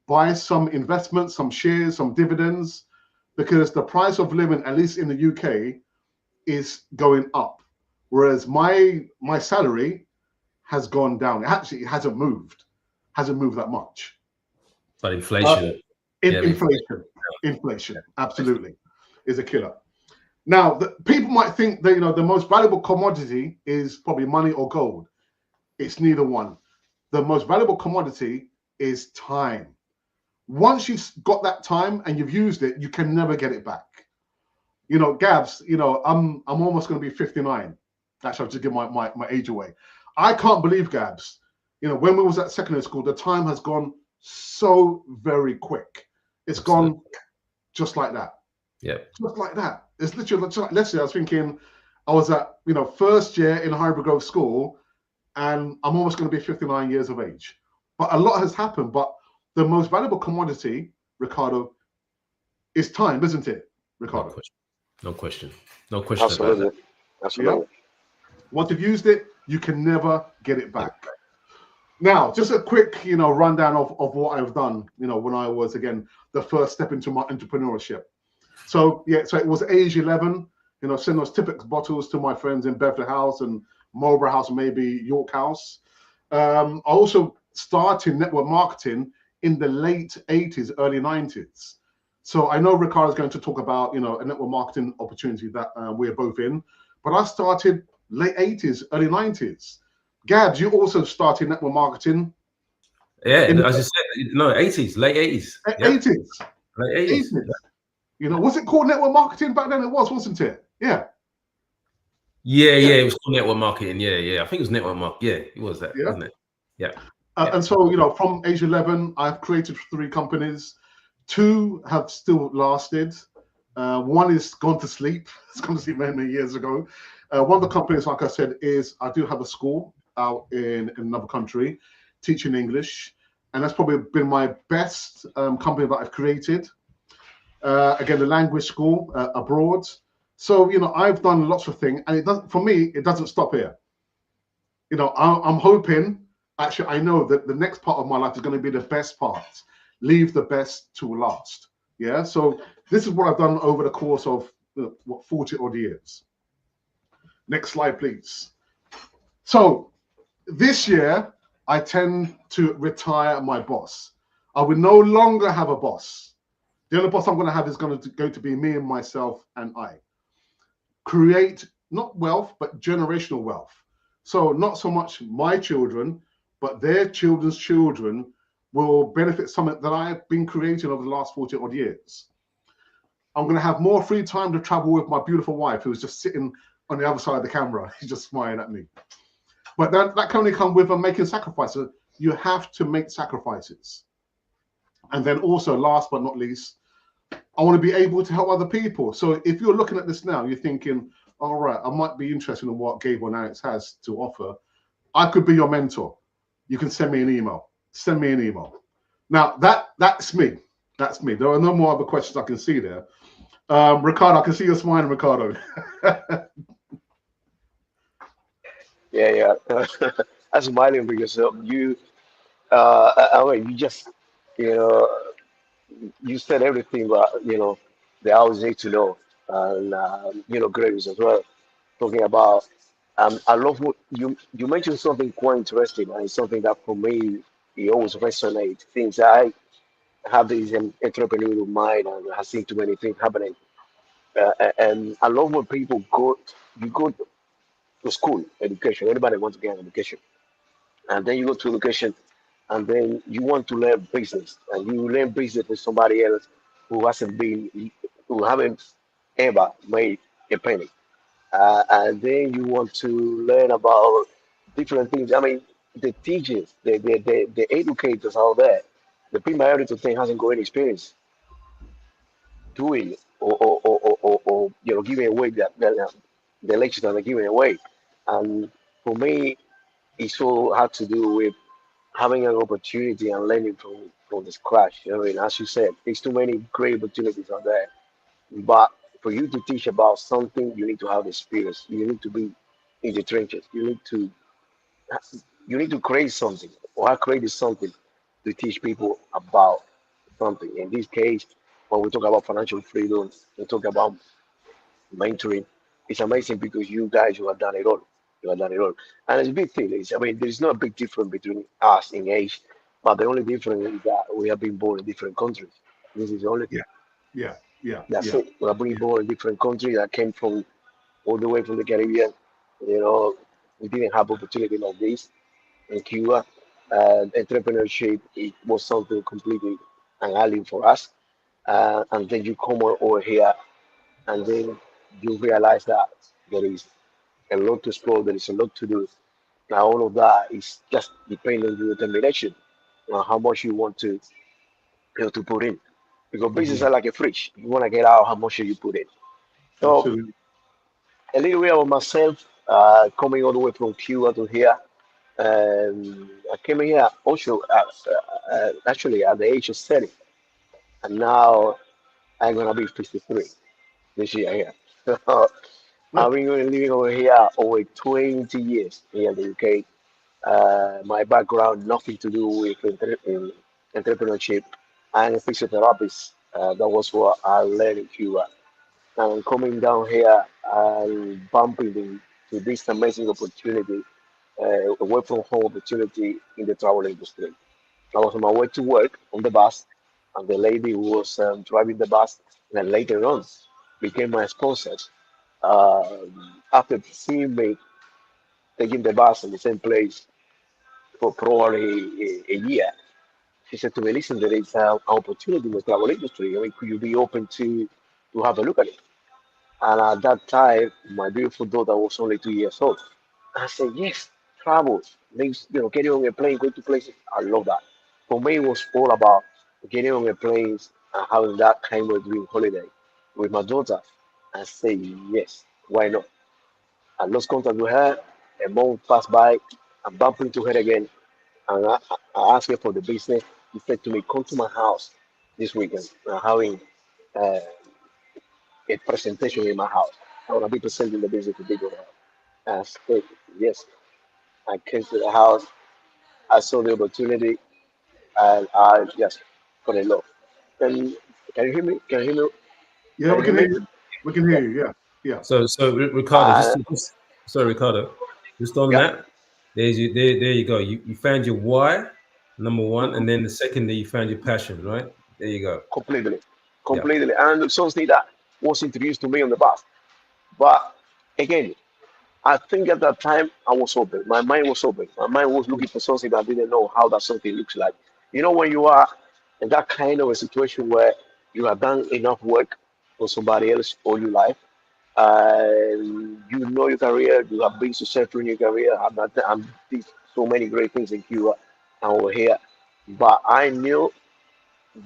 buy some investments, some shares, some dividends, because the price of living, at least in the UK, is going up. Whereas my salary has gone down. Actually, it hasn't moved that much. But inflation. Inflation, absolutely, is a killer. Now, people might think that the most valuable commodity is probably money or gold. It's neither one. The most valuable commodity is time. Once you've got that time and you've used it, you can never get it back. Gabs, I'm almost going to be 59. Actually, I'll just give my age away. I can't believe, Gabs, when we was at secondary school, the time has gone so very quick. It's gone just like that. Yeah. Just like that. It's literally just like yesterday. I was thinking, I was at first year in Highbury Grove School, and I'm almost going to be 59 years of age. But a lot has happened. But the most valuable commodity, Ricardo, is time, isn't it, Ricardo? No question. Absolutely. About that. Absolutely. Yeah. Once you've used it, you can never get it back. Now, just a quick, rundown of what I've done, when I was, again, the first step into my entrepreneurship. So it was age 11, send those Tipex bottles to my friends in Beverly House and Marlborough House, maybe York House. I also started network marketing in the late 80s, early 90s. So I know Ricardo's going to talk about, a network marketing opportunity that we're both in, but I started late 80s, early 90s. Gabs, you also started network marketing. Yeah, as you said, no, 80s, late 80s. 80s. Late 80s. Was it called network marketing back then? It was, wasn't it? Yeah. Yeah, it was called network marketing. Yeah. I think it was network marketing. Yeah, it was that, wasn't it? Yeah. And so, from age 11, I've created 3 companies. 2 have still lasted. One is gone to sleep. It's gone to sleep many years ago. One of the companies, like I said, is I do have a school out in another country teaching English. And that's probably been my best company that I've created. Again, the language school abroad. So, I've done lots of things. And it doesn't stop here. I'm hoping, actually, I know that the next part of my life is going to be the best part. Leave the best to last. Yeah. So this is what I've done over the course of 40 odd years. Next slide, please. So this year, I tend to retire my boss. I will no longer have a boss. The only boss I'm going to have is going to be me and myself and I. Create not wealth, but generational wealth. So not so much my children, but their children's children will benefit something that I've been creating over the last 40 odd years. I'm going to have more free time to travel with my beautiful wife, who's just sitting on the other side of the camera. She's just smiling at me. But that can only come with making sacrifices. You have to make sacrifices. And then also, last but not least, I want to be able to help other people. So if you're looking at this now, you're thinking, all right, I might be interested in what Gabriel and Alex has to offer. I could be your mentor. You can send me an email. Send me an email. Now, that's me. That's me. There are no more other questions I can see there. Ricardo, I can see you smiling, Ricardo. Yeah. I'm smiling because you just, you said everything, but they always need to know, and Graves as well. Talking about, I love what you mentioned something quite interesting, and it's something that for me it always resonates. Things I have this entrepreneurial mind and have seen too many things happening, and I love when people you go to school, education. Anybody wants to get an education, and then you go to education, and then you want to learn business, and you learn business with somebody else who haven't ever made a penny, and then you want to learn about different things. I mean, the teachers, the educators out there, the majority of thing hasn't got any experience doing it, or giving away the lectures that they're giving away, and for me, it's all had to do with having an opportunity and learning from the scratch. As you said, there's too many great opportunities out there. But for you to teach about something, you need to have experience. You need to be in the trenches. You need to create something, or I created something to teach people about something. In this case, when we talk about financial freedom, we talk about mentoring. It's amazing because you guys, you have done it all. You have done it all. And it's a big thing. I mean, there's no big difference between us in age, but the only difference is that we have been born in different countries. This is the only Yeah, thing. yeah, yeah, That's yeah, it. We have been yeah. born in different countries. I came from all the way from the Caribbean. You know, we didn't have opportunity like this in Cuba. Entrepreneurship, it was something completely an alien for us. And then you come over here, and then you realize that there is a lot to explore, there is a lot to do. Now, all of that is just depending on your determination, on how much you want to put in. Because business Hmm. are like a fridge. You want to get out how much you put in. So, Absolutely. a little bit about myself, coming all the way from Cuba to here. I came here also actually at the age of 30, and now I'm gonna be 53 this year here. So I've Good. been living over here over 20 years here in the UK. My background nothing to do with entrepreneurship. I'm a physiotherapist. That was what I learned in Cuba. And coming down here and bumping into this amazing opportunity, a work from home opportunity in the travel industry. I was on my way to work on the bus, and the lady who was driving the bus, and then later on became my sponsor. After seeing me taking the bus in the same place for probably a year, she said to me, "Listen, there is an opportunity in the travel industry. I mean, could you be open to have a look at it?" And at that time, my beautiful daughter was only 2 years old. I said, yes, travel. Means, getting on a plane, going to places. I love that. For me, it was all about getting on a plane and having that kind of dream holiday with my daughter. I said, yes, why not? I lost contact with her. A month passed by. I'm bumping into her again. And I asked her for the business. She said to me, come to my house this weekend. I'm having uh, a presentation in my house. I want to be presenting the business to people. I said, yes. I came to the house. I saw the opportunity, and I just fell in love. Can, can you hear me? Can you hear me? Yeah, Can we you hear can hear me? you. We can hear Yeah. you. Yeah, yeah. So Ricardo, Uh, sorry, Ricardo, just on yeah. that. There you go. You found your why, number one, Mhm. and then the secondly, you found your passion, right? There you go. Completely. Yeah. Completely. And something that was introduced to me on the bus. But again, I think at that time I was open. My mind was open. My mind was looking for something that I didn't know how that something looks like. When you are in that kind of a situation where you have done enough work for somebody else all your life, you know your career, you have been successful in your career. I'm did so many great things in Cuba and over here, but I knew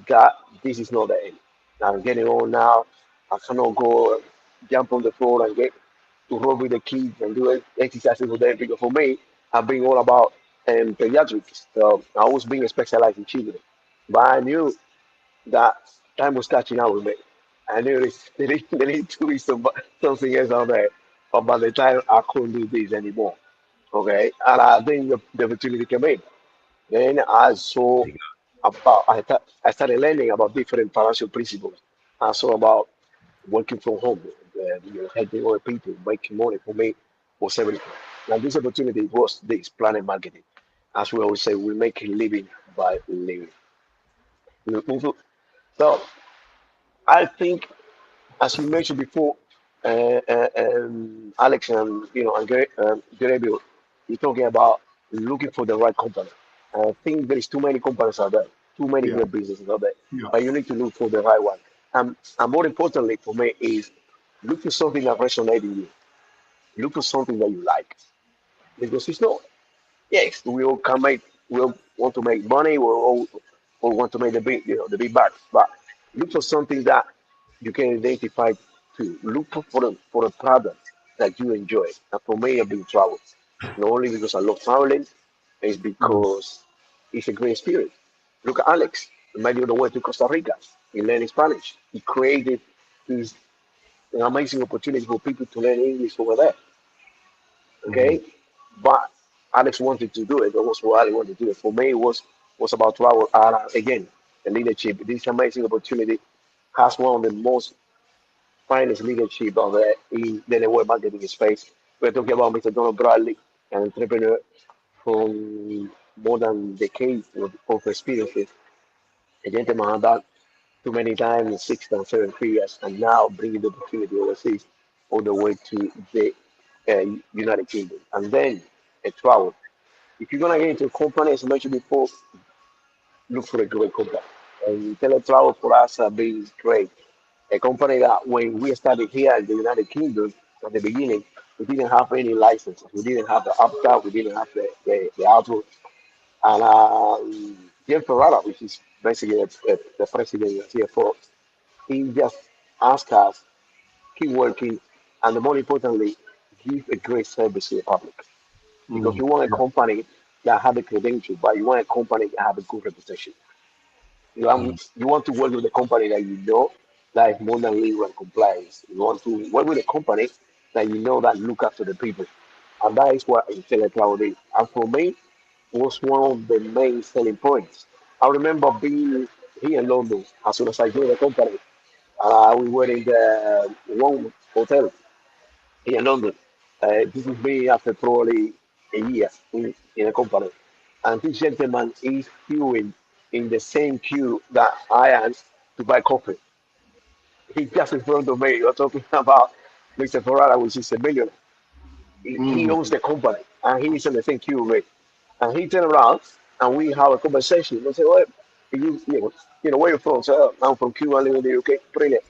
that this is not the end. I'm getting old now. I cannot go jump on the floor and get to run with the kids and do exercises with them because for me, I've been all about pediatrics. So I always been specialized in children. But I knew that time was catching up with me. I knew there need to be something else out there. But by the time I couldn't do this anymore. Okay. And I think the opportunity came in. Then I saw There you I started learning about different financial principles. I saw about working from home, helping other people, making money for me was everything. Now this opportunity was this planet marketing. As we always say, we make a living by living. So I think, as you mentioned before, Alex and Gabriel, you're talking about looking for the right company. I think there is too many companies out there, too many Yeah, great businesses out there, yeah. but you need to look for the right one. And more importantly for me is look for something that resonates with you. Look for something that you like, because it's not. Yes, we all can make, we all want to make money, we all want to make the big bucks, but look for something that you can identify to. Look for a product that you enjoy. And for me, I've been travel. Not only because I love traveling, it's Mm. because it's a great experience. Look at Alex. He made it all the way to Costa Rica. He learned Spanish. He created is an amazing opportunity for people to learn English over there. Mhm. Okay, but Alex wanted to do it. That was why I wanted to do it. For me, it was about 2 hours. Again, the leadership. This amazing opportunity has one of the most finest leadership of in the network marketing space. We're talking about Mr. Donald Bradley, an entrepreneur from more than decades of experiences. A gentleman that too many times, 6 and 7 figures, and now bringing the opportunity overseas all the way to the United Kingdom. And then a travel. If you're gonna get into a company, as I mentioned before, look for a great company. And teletravel for us has been great. A company that when we started here in the United Kingdom at the beginning, we didn't have any licenses. We didn't have the opt-out. We didn't have the output. And Jim Ferrara, which is basically the president and CFO, he just asked us, keep working, and more importantly, give a great service to the public. Because Mm. you want a Yeah. company that have a credential, but you want a company that have a good reputation. Mm. You want to work with a company that you know that is more than legal and compliance. You want to work with a company that you know that look after the people. And that is what IntelliCloud is. And for me, was one of the main selling points. I remember being here in London as soon as I joined the company. We were in the one hotel here in London. This is me after probably a year in a company. And this gentleman is queuing in the same queue that I am to buy coffee. He's just in front of me. You're talking about Mr. Ferrara, which is a millionaire. He Mm. owns the company and he's in the same queue with me. And he turned around and we have a conversation. I said, well, where you from? So I'm from Cuba, I live in the UK. Brilliant.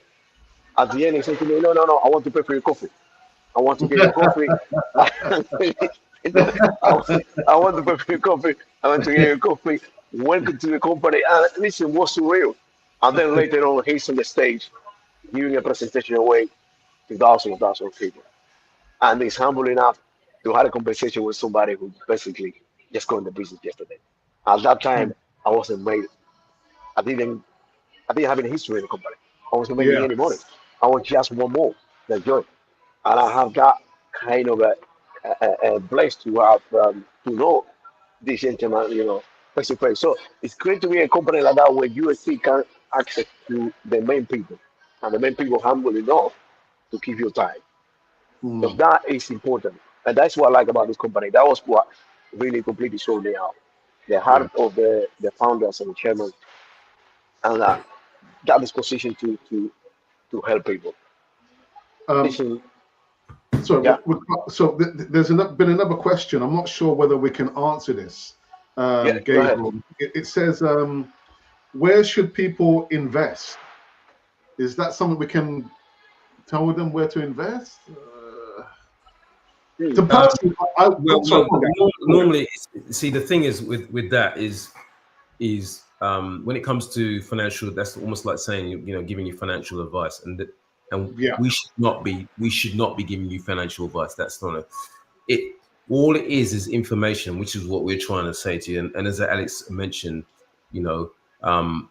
At the end, he said to me, no, I want to pay for your coffee. I want to get your coffee. I want to pay for your coffee. I want to get your coffee. Welcome to the company. And listen, what's surreal? And then later on, he's on the stage giving a presentation away to thousands of people. And he's humble enough to have a conversation with somebody who basically just got in the business yesterday. At that time, I wasn't made. I didn't. I didn't have any history in the company. I wasn't making Yeah. any money. I was just one more that joined, and I have that kind of a blessed to have to know this gentleman, face to face. So it's great to be a company like that where you still can access to the main people, and the main people humble enough to give you time. So Mm. that is important. And that's what I like about this company. That was what really completely showed me out. The Yeah. heart of the founders and the chairman and that disposition to help people. Um, Listen, so yeah, there's been another question. I'm not sure whether we can answer this, yeah, go ahead. Gabriel. It says, where should people invest? Is that something we can tell them where to invest? Hmm. The person, Well, sorry, well, go on. normally, see, the thing is with that is when it comes to financial, that's almost like saying giving you financial advice, and Yeah. we should not be giving you financial advice. That's not it. All it is information, which is what we're trying to say to you. And as Alex mentioned, you know, um,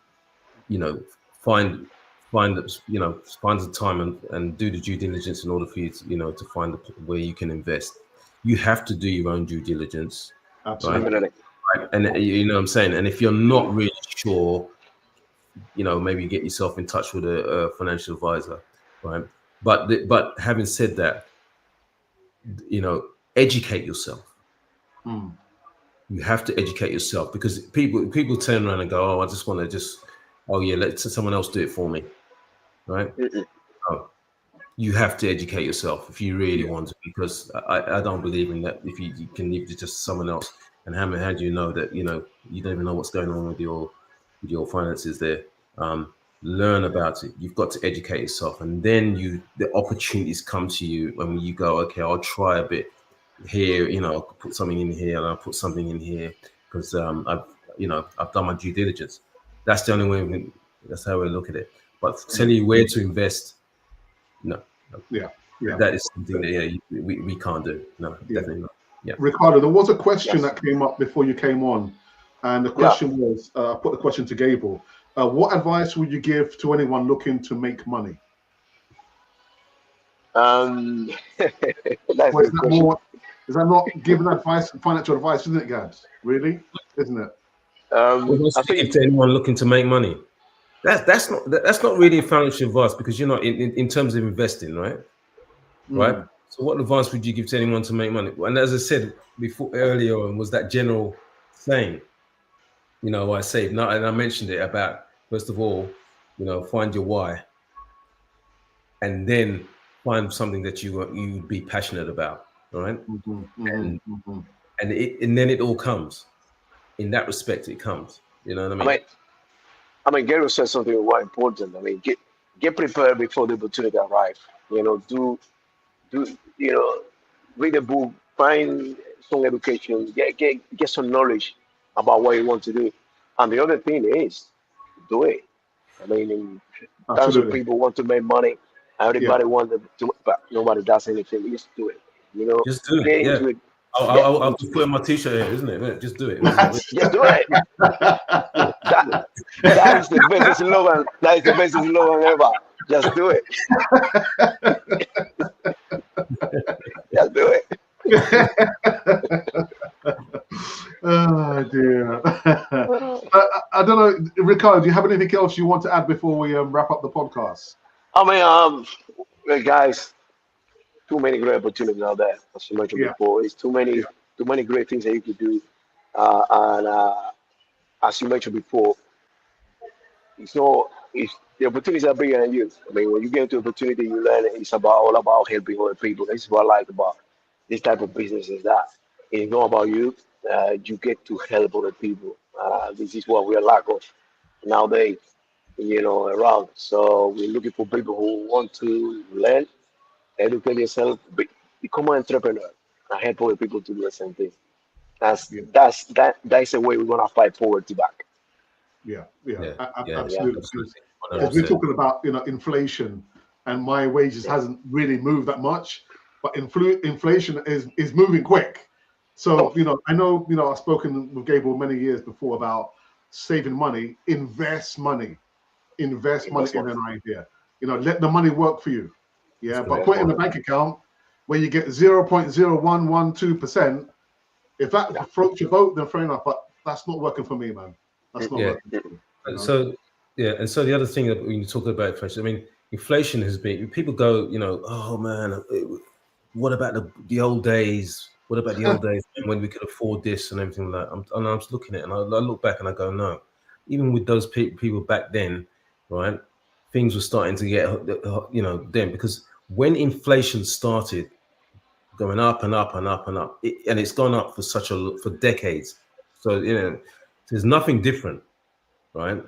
you know, find find the time and do the due diligence in order for you to find where you can invest. You have to do your own due diligence, right? Absolutely. Definitely. Right. And you know what I'm saying? And if you're not really sure, maybe get yourself in touch with a financial advisor, right? But having said that, educate yourself. Mm. You have to educate yourself because people turn around and go, oh, I just want to oh yeah, let someone else do it for me, right? Mm-mm. Oh, you have to educate yourself if you really Yeah. want to, because I don't believe in that. If you can leave it to just someone else, and how do you know that you don't even know what's going on with your finances there? Learn about it. You've got to educate yourself, and then the opportunities come to you when you go, okay, I'll try a bit here. I'll put something in here, and I'll put something in here because I've done my due diligence. That's the only way. That's how we look at it. But telling you where to invest, no, no. Yeah. Yeah. That is something that we can't do. No, Yeah. definitely not. Yeah. Ricardo, there was a question Yes. that came up before you came on, and the Yeah. question was, I put the question to Gable. What advice would you give to anyone looking to make money? That's a Or is good that question. more? Is that not giving advice, financial advice, isn't it, Gabs? Really, isn't it? Well, I should you think give to anyone looking to make money? That's not really financial advice because you're not in terms of investing, right? Right. Mm. So, what advice would you give to anyone to make money? And as I said before earlier on, was that general saying, I say no, and I mentioned it about first of all, find your why, and then find something that you would be passionate about, all right? Mm-hmm, mm-hmm, And mm-hmm. and then it all comes. In that respect, it comes. You know what I I mean? mean Gary said something quite important. I mean, get prepared before the opportunity arrives. Do read a book, find some education, get some knowledge about what you want to do. And the other thing is do it. I mean, tons of Absolutely. people want to make money. Yeah. Everybody wants to, but nobody does anything. Just do it. Just do it. Get Yeah. into it. I'll, Get I'll into just it. put in my t-shirt here, isn't it? Just do it, isn't it? Just do it. That that is the best slogan. That is the best slogan ever. Just do it. Just do it. Oh dear. I don't know, Ricardo. Do you have anything else you want to add before we wrap up the podcast? I mean, well, guys, too many great opportunities out there. As you mentioned Yeah. before, it's Yeah. too many great things that you could do. And as you mentioned before, it's the opportunities are bigger than you. I mean, when you get into opportunity, you learn it's about all about helping other people. This is what I like about this type of business is that it's not about you. You get to help other people. This is what we are lack of nowadays, around. So we're looking for people who want to learn, educate yourself, become an entrepreneur, and help other people to do the same thing. Yeah. That's the way we're gonna fight poverty back. Yeah. Yeah, yeah, Yeah. Absolutely. absolutely, Because we're 100%. talking about inflation, and my wages hasn't really moved that much, but inflation is moving quick. So Oh, I know I've spoken with Gable many years before about saving money, invest money in investment. an idea. Let the money work for you. That's Yeah, but correct. put it in Investment. a bank account where you get 0.0112%. If Yeah. that floats your boat, then fair enough. But that's not working for me, man. That's not Yeah. working for me. You And know. so yeah, and so the other thing that when you talk about inflation, I mean, inflation has been. People go, oh man, what about the old days? What about the old days when we could afford this and everything like that? And I'm just looking at it and I look back and I go, no, even with those people back then, right? Things were starting to get, then because when inflation started going up and up and up and up, and it's gone up for decades. So there's nothing different, right?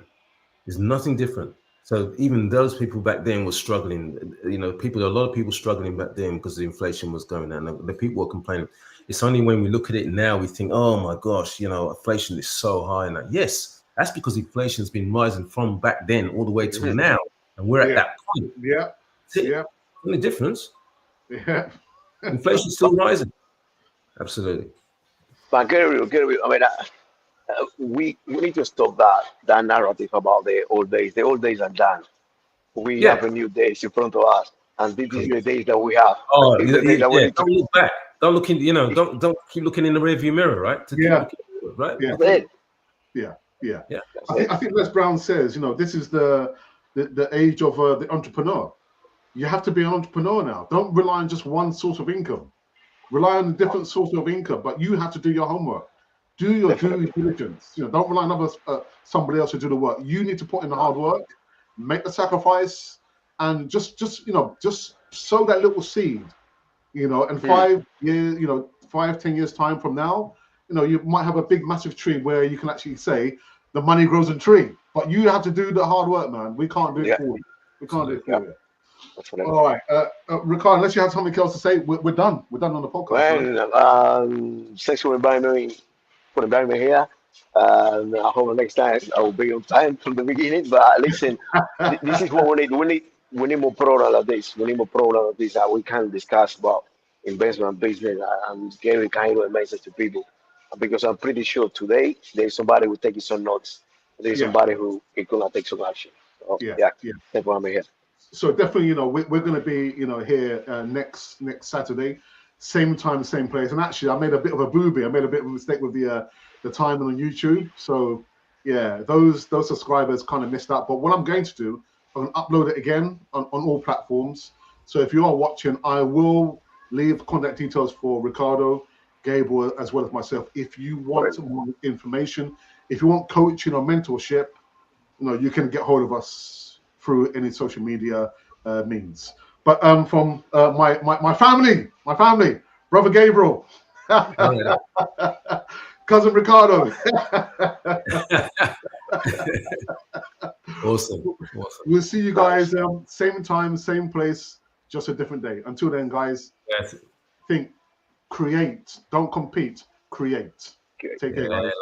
There's nothing different. So even those people back then were struggling. A lot of people struggling back then because the inflation was going down. The people were complaining. It's only when we look at it now we think, oh my gosh, inflation is so high now. Yes, that's because inflation has been rising from back then all the way till Mhm. now, and we're at Yeah, that point. yeah, That's it. yeah, Only difference. yeah. Inflation's still rising. Absolutely. But Gary, I mean, we need to stop that narrative about the old days. The old days are done. We Yeah. have a new days in front of us, and this is Correct. the days that we have. Oh, It's the days that we yeah. need to. Don't look back. Don't look in. Don't keep looking in the rearview mirror. Right. To keep Yeah, looking forward. Right. yeah, That's it. yeah, yeah. Yeah. That's I it. think Les Brown says, this is the age of the entrepreneur. You have to be an entrepreneur now. Don't rely on just one source of income. Rely on a different source of income, but you have to do your homework. Do your due Definitely. diligence. Don't rely on somebody else to do the work. You need to put in the No. hard work, make the sacrifice, and just sow that little seed. And Hmm. 5 years, 5, 10 years time from now, you might have a big, massive tree where you can actually say the money grows in tree. But you have to do the hard work, man. We can't do it Yeah. for you. We can't do it Absolutely. Yeah. for you. Definitely. All right, Ricardo, unless you have something else to say, we're done. We're done on the podcast, man. Well, thanks for inviting me here. I hope next time I will be on time from the beginning. But listen, this is what we need. We need more programs like this. We need more programs like this that we can discuss about investment, business, and giving kind of a message to people. Because I'm pretty sure today there's somebody who taking some notes. There's Yeah, somebody who is gonna take some action. So yeah, yeah, yeah. that's why I'm here. So definitely, you know, we're going to be, you know, here next Saturday, same time, same place. And actually, I made a bit of a booby. I made a bit of a mistake with the timing on YouTube. So yeah, those subscribers kind of missed out. But what I'm going to do, I'm going to upload it again on all platforms. So if you are watching, I will leave contact details for Ricardo, Gabriel, as well as myself. If you want some more information, if you want coaching or mentorship, you know, you can get hold of us through any social media means. But from my family, brother Gabriel, cousin Ricardo. Awesome. We'll see you guys same time, same place, just a different day. Until then, guys, Yes. think, create, don't compete, create. Take care, guys.